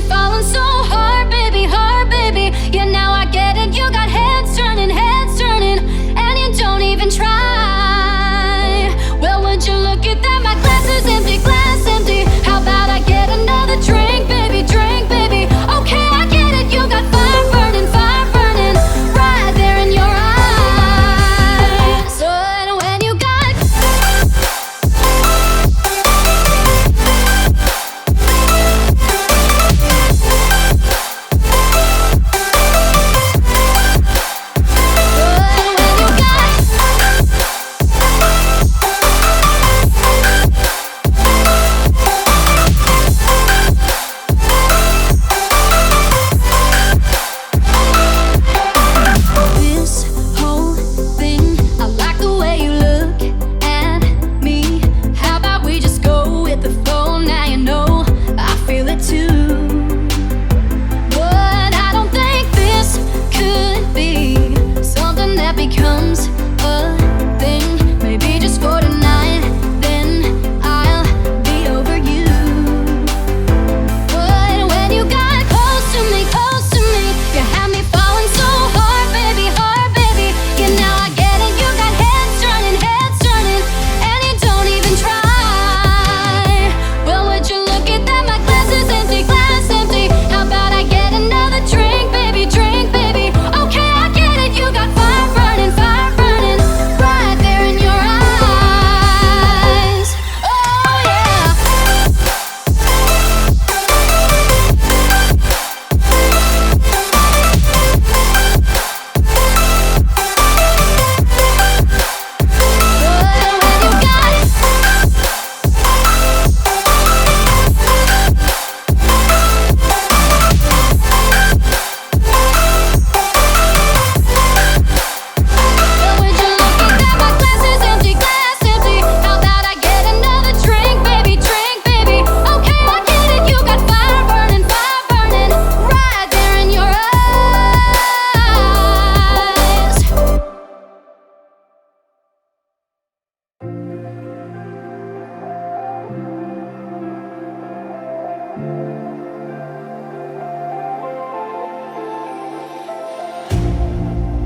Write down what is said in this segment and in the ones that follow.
falling so hard, baby, hard, baby. Yeah, now I get it. You got heads turning,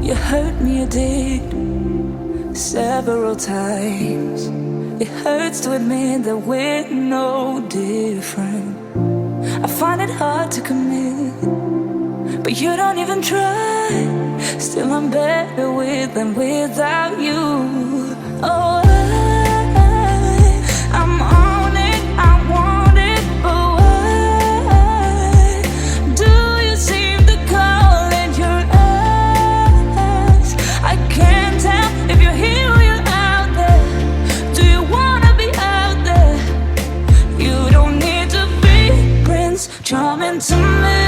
You hurt me, you did, several times. It hurts to admit that we're no different. I find it hard to commit, but you don't even try. Still I'm better with than without you. Oh, I'm on it, I want it, but why do you seem to call in your eyes? I can't tell if you're here or you're out there. Do you wanna be out there? You don't need to be Prince Charming to me.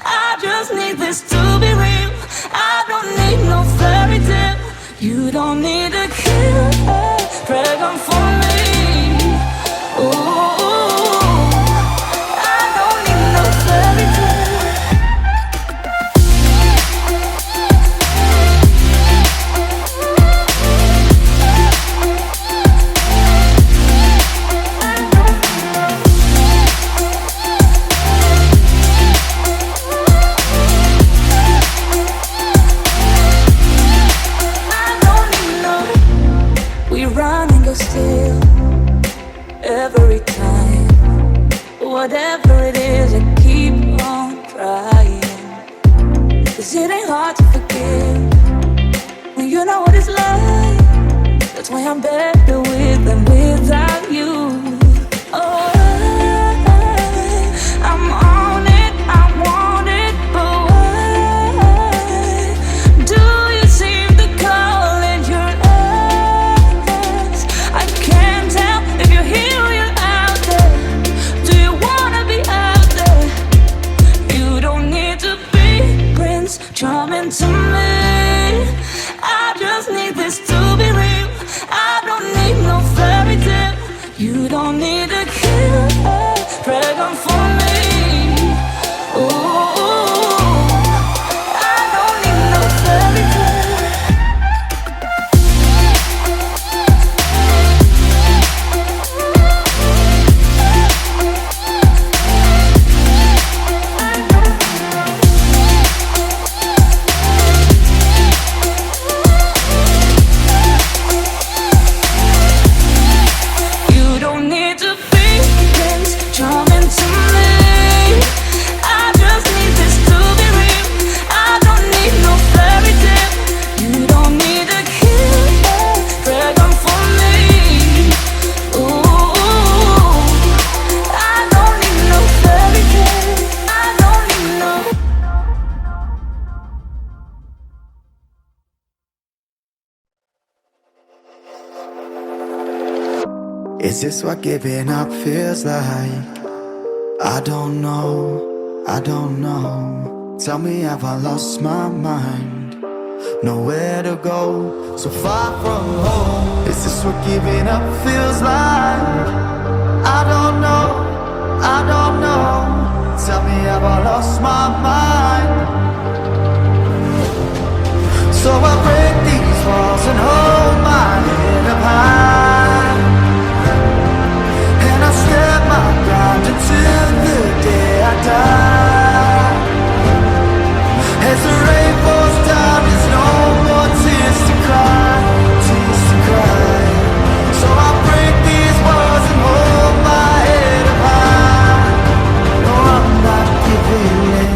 I just need this to be real. I don't need no fairy tale. You don't need a killer pregnant for me. Ooh, I don't need no fairy tale. Still, every time, whatever it is, I keep on trying. 'Cause it ain't hard to forgive when you know what it's like. That's why I'm better with than without you. Oh, I'm on it, I want it, but why do you seem to call in your eyes? I can't tell if you're here or you're out there. Do you wanna be out there? You don't need to be Prince Charming to me. I just need this to be real. I don't need no fairy tale. You don't need a killer pregnant for me. Ooh, I don't need no fairy tale. You don't need to be Prince Charming to me. I just need this to be real. I don't need no fairy tale. You don't need a killer pregnant for me. Ooh, I don't need no fairy tale. I don't need no. Is this what giving up feels like? I don't know, I don't know. Tell me, have I lost my mind? Nowhere to go, so far from home. Is this what giving up feels like? I don't know, I don't know. Tell me, have I lost my mind? So I break these walls and hold my head up high, and I step my ground until the day I die. As the rain falls down, there's no more tears to cry, tears to cry. So I break these walls and hold my head up high. No, I'm not giving in.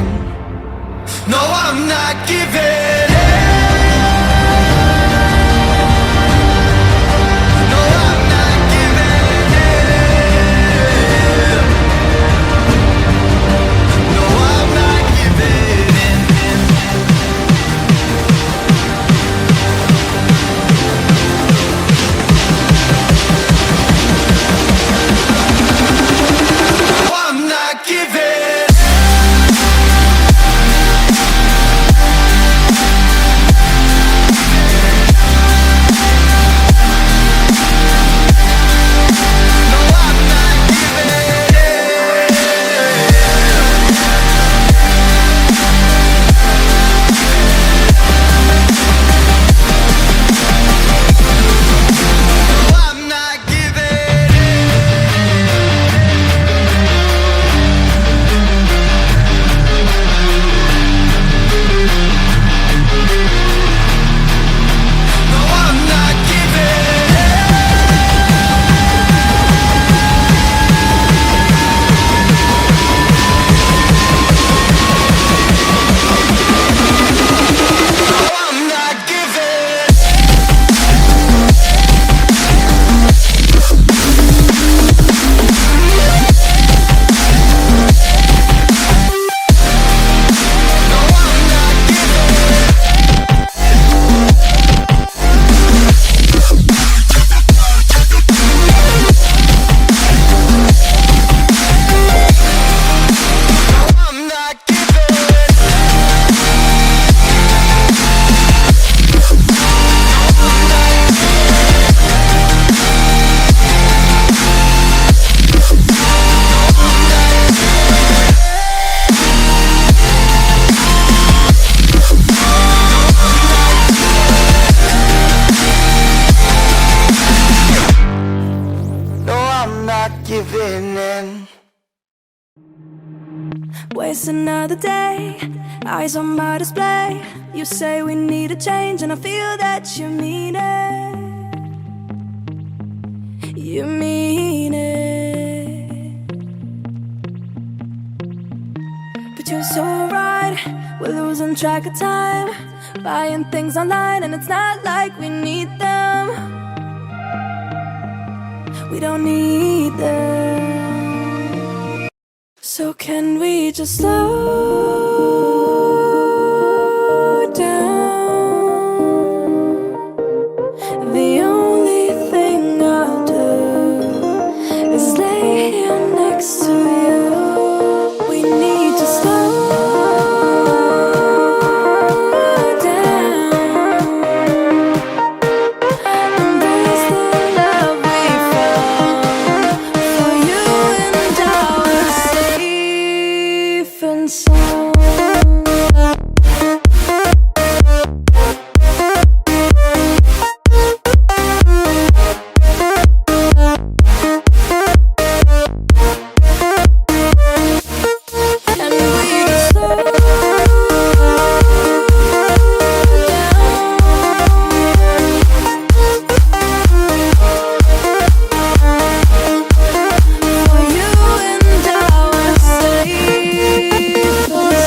waste another day, eyes on my display. You say we need a change, and I feel that you mean it. You mean it. But you're so right, we're losing track of time, buying things online, and it's not like we need them. We don't need them. So can we just slow down? The only thing I'll do is lay here next to you. We need to slow down. Embrace the love we found. For you and I were safe and sound. And we just slow down. For you and I were safe and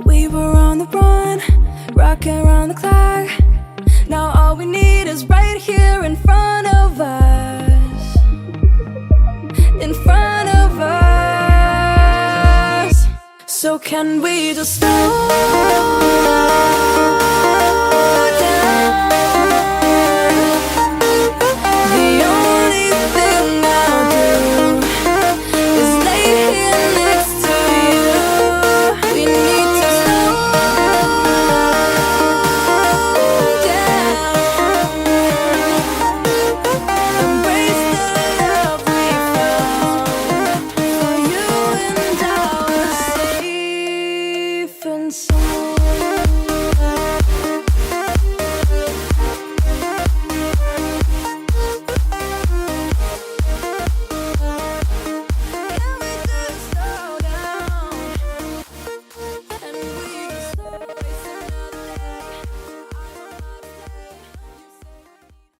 we were on the run, rocking around the clock. Now all we need is right here in front of us. In front of us. So can we just slow down?